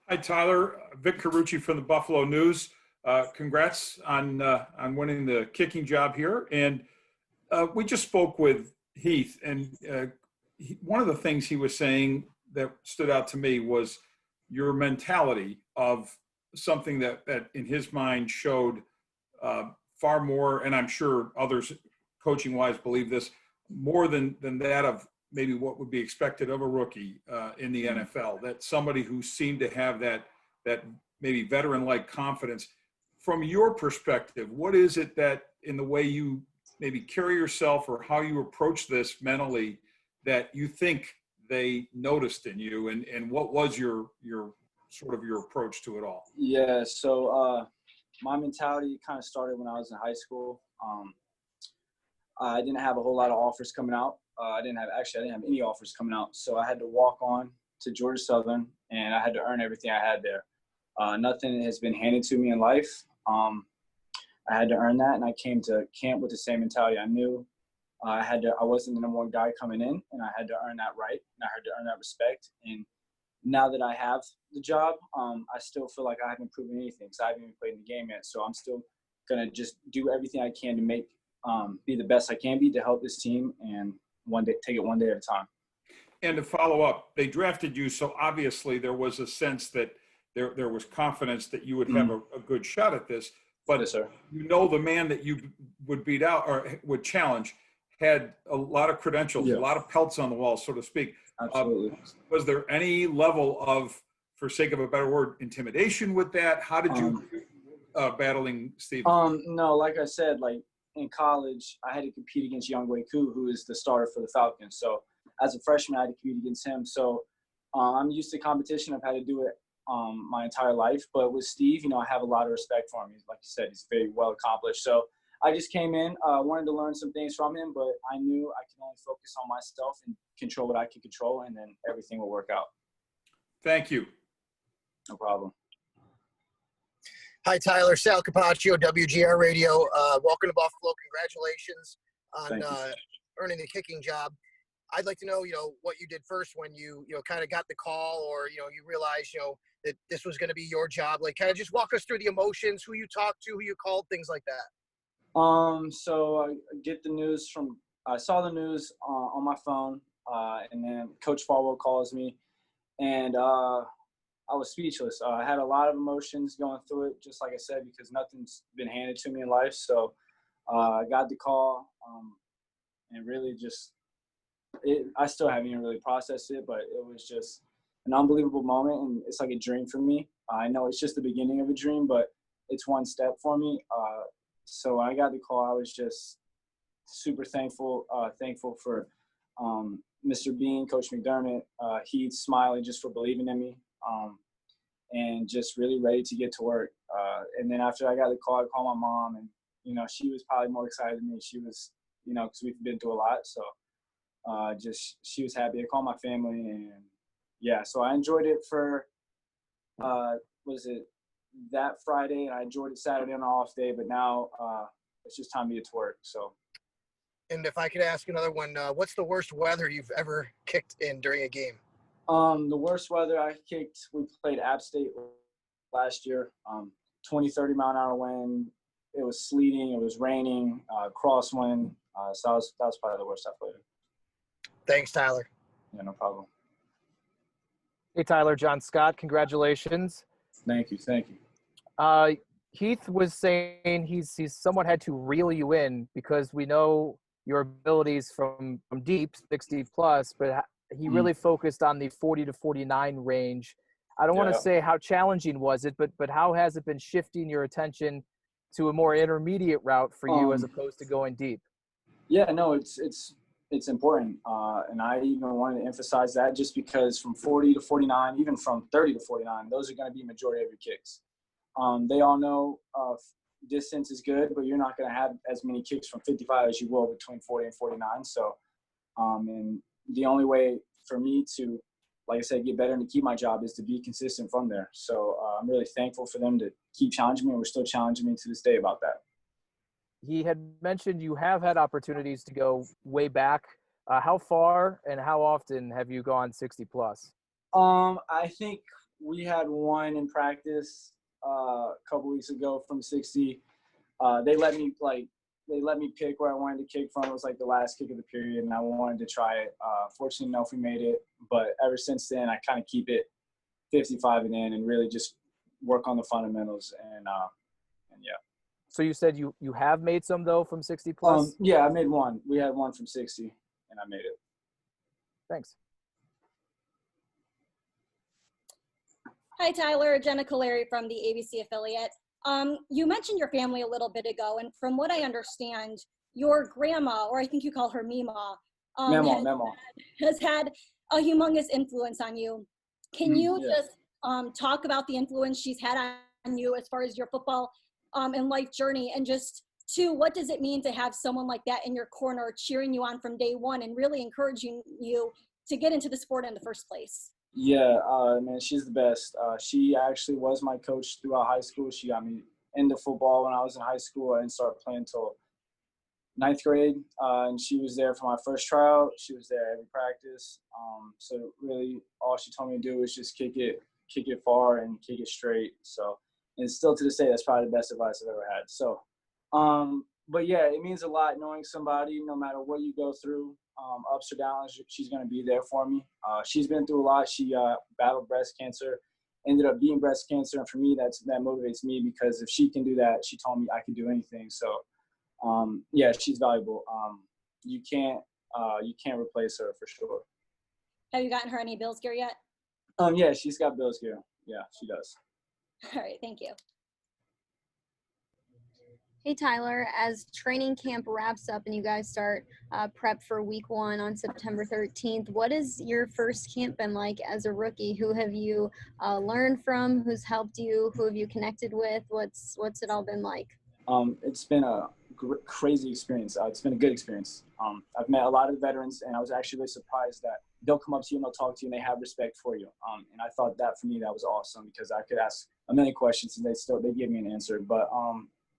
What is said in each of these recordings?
Hi, Tyler. Vic Carucci from the Buffalo News. Congrats on winning the kicking job here. And we just spoke with Heath, and one of the things he was saying that stood out to me was your mentality of something that in his mind showed far more, and I'm sure others coaching wise believe this, more than that of maybe what would be expected of a rookie in the NFL. That somebody who seemed to have that maybe veteran-like confidence. From your perspective, what is it that in the way you maybe carry yourself or how you approach this mentally that you think they noticed in you, and what was your sort of your approach to it all? Yeah, so my mentality kind of started when I was in high school. I didn't have a whole lot of offers coming out. I didn't have any offers coming out. So I had to walk on to Georgia Southern, and I had to earn everything I had there. Nothing has been handed to me in life. I had to earn that, and I came to camp with the same mentality. I knew I wasn't the number one guy coming in, and I had to earn that right, and I had to earn that respect. And now that I have the job, I still feel like I haven't proven anything because I haven't even played in the game yet. So I'm still gonna just do everything I can to be the best I can be to help this team, and take it one day at a time. And to follow up, they drafted you, so obviously there was a sense that there was confidence that you would have a good shot at this. But Yes, sir. the man that you would beat out or would challenge had a lot of credentials, a lot of pelts on the wall, so to speak. Absolutely. Was there any level of, for sake of a better word, intimidation with that? How did you battling Steve? No, like I said, like in college, I had to compete against Younghoe Koo, who is the starter for the Falcons. So as a freshman, I had to compete against him. So I'm used to competition. I've had to do it my entire life. But with Steve, I have a lot of respect for him. Like you said, he's very well accomplished. So I just came in, wanted to learn some things from him, but I knew I can only focus on myself and control what I can control, and then everything will work out. Thank you. No problem. Hi, Tyler. Sal Capaccio, WGR Radio. Welcome to Buffalo. Congratulations on earning the kicking job. I'd like to know, what you did first when you kind of got the call, or, you realized, that this was going to be your job. Like, kind of just walk us through the emotions, who you talked to, who you called, things like that. So I saw the news on my phone, and then Coach Farwell calls me, and I was speechless. I had a lot of emotions going through it, just like I said, because nothing's been handed to me in life. So I got the call, and really I still haven't even really processed it, but it was just an unbelievable moment, and it's like a dream for me. I know it's just the beginning of a dream, but it's one step for me. So when I got the call, I was just super thankful for Mr. Bean, Coach McDermott, Heath, Smiley, just for believing in me, and just really ready to get to work. And then after I got the call, I called my mom, and, she was probably more excited than me. She was, because we've been through a lot. So she was happy. I called my family, and, yeah, so I enjoyed it for, that Friday, and I enjoyed it Saturday on an off day, but now it's just time to get to work. So. And if I could ask another one, what's the worst weather you've ever kicked in during a game? The worst weather I kicked, we played App State last year, 20, 30 mile an hour wind. It was sleeting, it was raining, crosswind. So that was probably the worst I played. Thanks, Tyler. Yeah, no problem. Hey, Tyler, John Scott, congratulations. Thank you. Heath was saying he's somewhat had to reel you in because we know your abilities from deep, 60 plus, but he really focused on the 40 to 49 range. I don't want to say how challenging was it, but how has it been shifting your attention to a more intermediate route for you as opposed to going deep? Yeah, no, it's important. And I even wanted to emphasize that just because from 40 to 49, even from 30 to 49, those are going to be majority of your kicks. They all know distance is good, but you're not going to have as many kicks from 55 as you will between 40 and 49. So, and the only way for me to, like I said, get better and to keep my job is to be consistent from there. So I'm really thankful for them to keep challenging me, and we're still challenging me to this day about that. He had mentioned you have had opportunities to go way back. How far and how often have you gone 60 plus? I think we had one in practice a couple weeks ago from 60. They let me pick where I wanted to kick from. It was like the last kick of the period, and I wanted to try it. Fortunately enough, we made it. But ever since then, I kind of keep it 55 and in, and really just work on the fundamentals. And yeah. So you said you have made some though from 60 plus? Yeah, I made one. We had one from 60, and I made it. Thanks. Hi, Tyler. Jenna Caleri from the ABC affiliate. You mentioned your family a little bit ago, and from what I understand, your grandma, or I think you call her Mima, Memo. has had a humongous influence on you. Can you just talk about the influence she's had on you as far as your football and life journey, and just what does it mean to have someone like that in your corner cheering you on from day one and really encouraging you to get into the sport in the first place? Yeah, man, she's the best. She actually was my coach throughout high school. She got me into football when I was in high school. I didn't start playing until 9th grade, and she was there for my first tryout. She was there every practice. So really, all she told me to do was just kick it far and kick it straight. So, and still to this day, that's probably the best advice I've ever had. So, but yeah, it means a lot knowing somebody, no matter what you go through, ups or downs, she's going to be there for me. She's been through a lot. She battled breast cancer, ended up beating breast cancer. And for me, that motivates me, because if she can do that, she told me I could do anything. So, yeah, she's valuable. You can't replace her for sure. Have you gotten her any Bills gear yet? Yeah, she's got Bills gear. Yeah, she does. All right, thank you. Hey, Tyler, as training camp wraps up and you guys start prep for week 1 on September 13th, what has your first camp been like as a rookie? Who have you learned from? Who's helped you? Who have you connected with? What's it all been like? It's been a crazy experience. It's been a good experience. I've met a lot of veterans, and I was actually really surprised that they'll come up to you and they'll talk to you and they have respect for you. And I thought that for me, that was awesome, because I could ask a million questions and they give me an answer.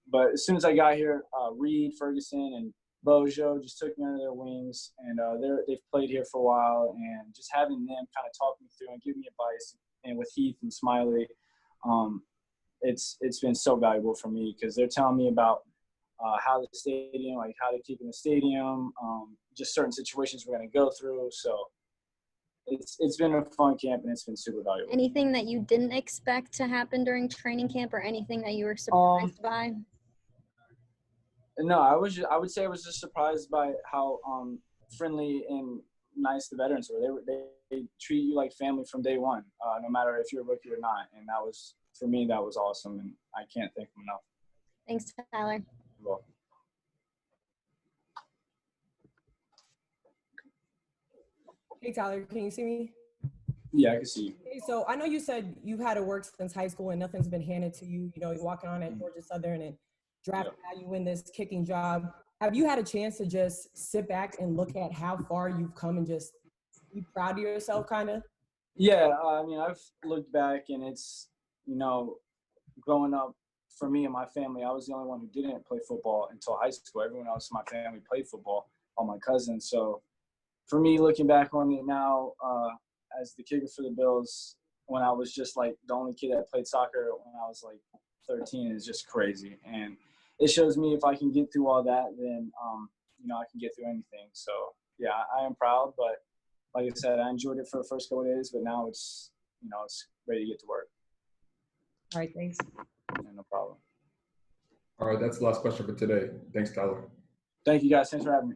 But as soon as I got here, Reed, Ferguson, and Bojo just took me under their wings, and they've played here for a while, and just having them kind of talk me through and give me advice, and with Heath and Smiley, it's been so valuable for me, because they're telling me about how the stadium, like how to keep in the stadium, just certain situations we're going to go through. So it's been a fun camp, and it's been super valuable. Anything that you didn't expect to happen during training camp, or anything that you were surprised by? No, I would say I was just surprised by how friendly and nice the veterans were. They treat you like family from day one, no matter if you're a rookie or not. And that was, for me, that was awesome, and I can't thank them enough. Thanks, Tyler. You're welcome. Hey, Tyler, can you see me? Yeah, I can see you. Hey, so I know you said you've had to work since high school and nothing's been handed to you. You know, you're walking on at Georgia Southern and drafting, now you win this kicking job. Have you had a chance to just sit back and look at how far you've come and just be proud of yourself, kind of? Yeah, I mean, I've looked back, and it's, growing up, for me and my family, I was the only one who didn't play football until high school. Everyone else in my family played football, all my cousins. So for me, looking back on it now, as the kicker for the Bills, when I was just like the only kid that played soccer when I was like 13, is just crazy. And it shows me if I can get through all that, then, I can get through anything. So, yeah, I am proud. But like I said, I enjoyed it for the first couple of days, but now it's, it's ready to get to work. All right, thanks. Yeah, no problem. All right, that's the last question for today. Thanks, Tyler. Thank you, guys. Thanks for having me.